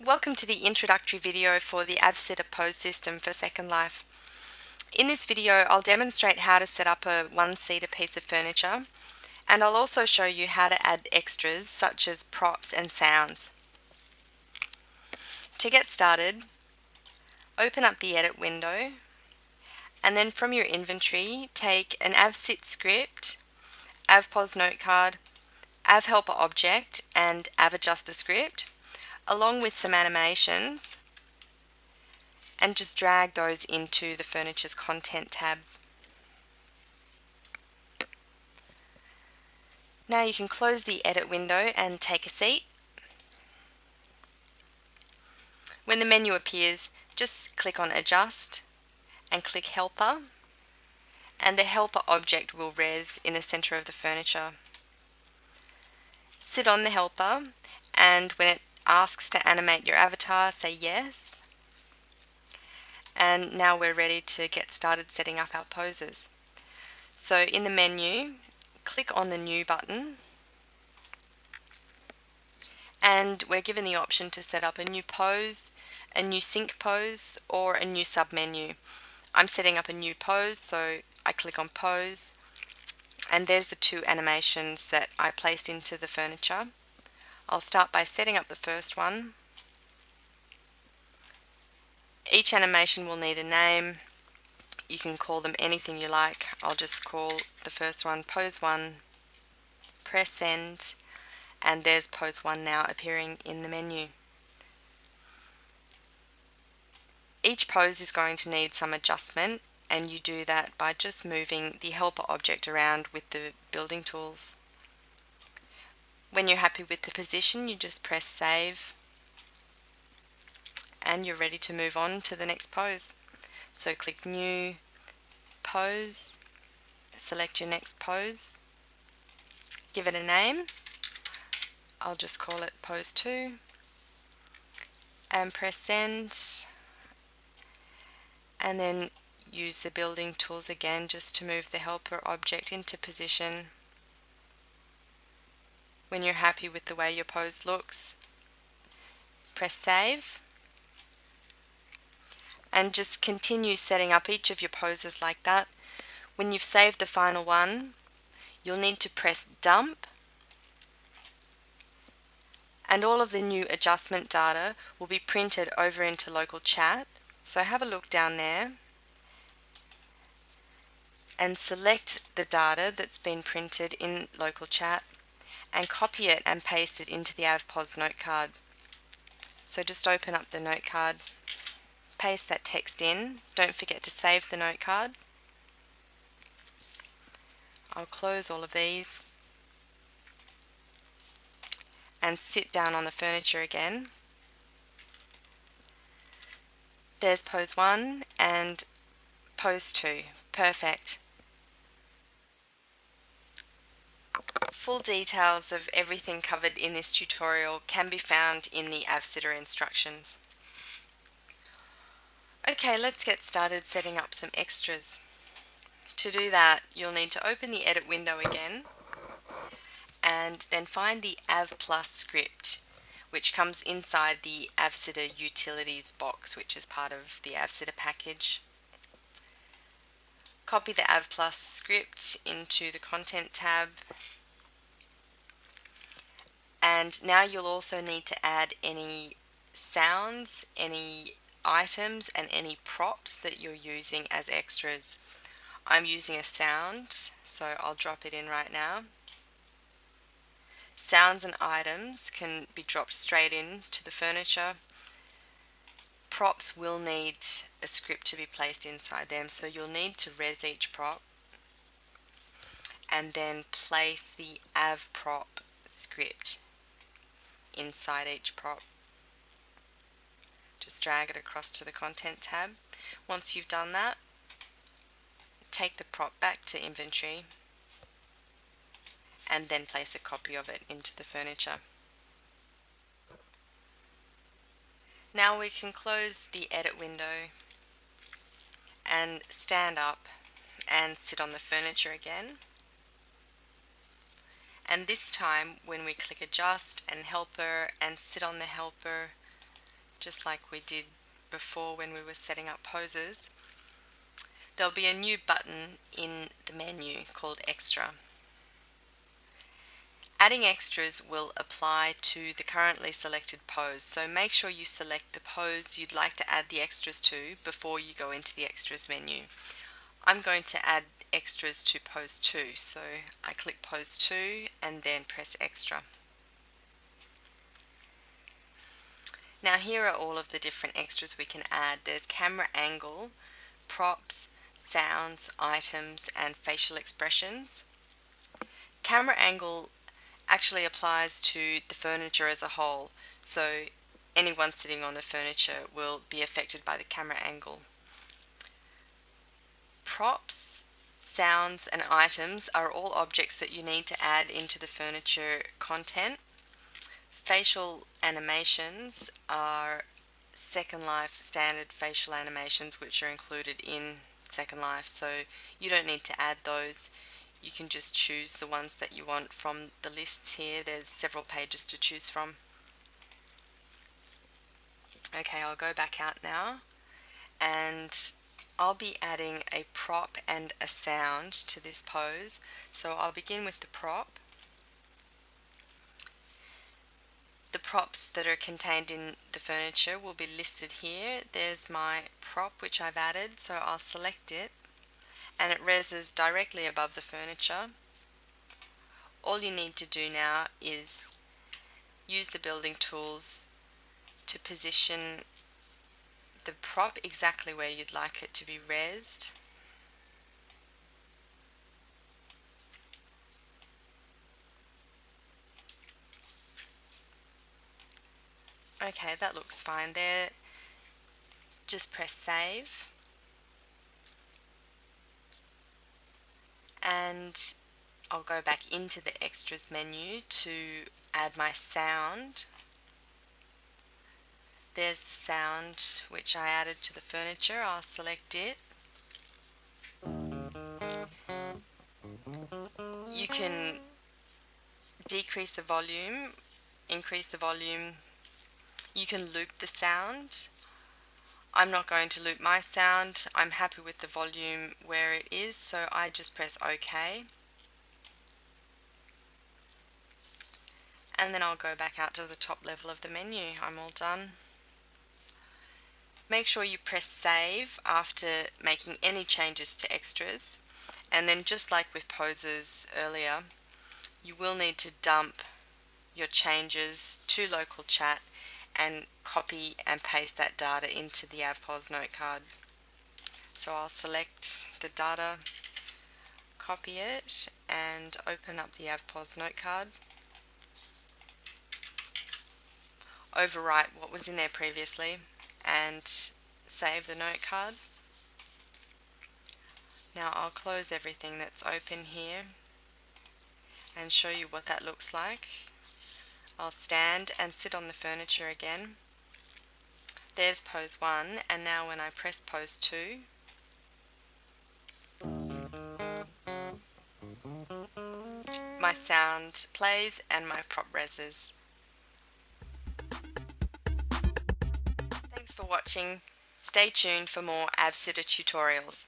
Welcome to the introductory video for the AvSitter pose system for Second Life. In this video I'll demonstrate how to set up a one-seater piece of furniture, and I'll also show you how to add extras such as props and sounds. To get started, open up the edit window, and then from your inventory take an AvSit script, AvPos note card, AvHelper object and AvAdjuster script, along with some animations, and just drag those into the Furniture's Content tab. Now you can close the edit window and take a seat. When the menu appears, just click on Adjust and click Helper, and the helper object will res in the center of the furniture. Sit on the helper, and when it asks to animate your avatar, say yes. And now we're ready to get started setting up our poses. So in the menu, click on the New button, and we're given the option to set up a new pose, a new sync pose, or a new submenu. I'm setting up a new pose, so I click on Pose, and there's the two animations that I placed into the furniture. I'll start by setting up the first one. Each animation will need a name. You can call them anything you like. I'll just call the first one Pose 1, press Send, and there's Pose 1 now appearing in the menu. Each pose is going to need some adjustment, and you do that by just moving the helper object around with the building tools. When you're happy with the position, you just press Save, and you're ready to move on to the next pose. So click New, Pose, select your next pose, give it a name. I'll just call it Pose 2, and press Send, and then use the building tools again just to move the helper object into position. When you're happy with the way your pose looks, press Save, and just continue setting up each of your poses like that. When you've saved the final one, you'll need to press Dump, and all of the new adjustment data will be printed over into local chat. So have a look down there and select the data that's been printed in local chat and copy it and paste it into the AvPos note card. So just open up the note card, paste that text in. Don't forget to save the note card. I'll close all of these and sit down on the furniture again. There's Pose 1 and Pose 2. Perfect. Full details of everything covered in this tutorial can be found in the AvSitter instructions. Okay, let's get started setting up some extras. To do that, you'll need to open the edit window again and then find the AvPlus script, which comes inside the AvSitter utilities box, which is part of the AvSitter package. Copy the AvPlus script into the Content tab, and now you'll also need to add any sounds, any items, and any props that you're using as extras. I'm using a sound, so I'll drop it in right now. Sounds and items can be dropped straight into the furniture. Props will need a script to be placed inside them, so you'll need to res each prop and then place the AvProp script inside each prop. Just drag it across to the Content tab. Once you've done that, take the prop back to inventory and then place a copy of it into the furniture. Now we can close the edit window and stand up and sit on the furniture again. And this time when we click Adjust and Helper and sit on the helper, just like we did before when we were setting up poses, there'll be a new button in the menu called Extra. Adding extras will apply to the currently selected pose, so make sure you select the pose you'd like to add the extras to before you go into the extras menu. I'm going to add extras to pose 2, so I click pose 2 and then press extra. Now here are all of the different extras we can add. There's camera angle, props, sounds, items, and facial expressions. Camera angle actually applies to the furniture as a whole, so anyone sitting on the furniture will be affected by the camera angle. Props, sounds, and items are all objects that you need to add into the furniture content. Facial animations are Second Life standard facial animations which are included in Second Life, so you don't need to add those. You can just choose the ones that you want from the lists here. There's several pages to choose from. Okay, I'll go back out now and I'll be adding a prop and a sound to this pose. So I'll begin with the prop. The props that are contained in the furniture will be listed here. There's my prop which I've added, so I'll select it and it reses directly above the furniture. All you need to do now is use the building tools to position the prop exactly where you'd like it to be resed. Okay, that looks fine there. Just press save and I'll go back into the extras menu to add my sound. There's the sound which I added to the furniture. I'll select it. You can decrease the volume, increase the volume. You can loop the sound. I'm not going to loop my sound. I'm happy with the volume where it is, so I just press OK. And then I'll go back out to the top level of the menu. I'm all done. Make sure you press save after making any changes to extras, and then just like with poses earlier, you will need to dump your changes to local chat and copy and paste that data into the AvPos note card. So I'll select the data, copy it, and open up the AvPos note card. Overwrite what was in there previously and save the note card. Now I'll close everything that's open here and show you what that looks like. I'll stand and sit on the furniture again. There's pose 1, and now when I press pose 2, my sound plays and my prop reses. Thanks for watching. Stay tuned for more AvSitter tutorials.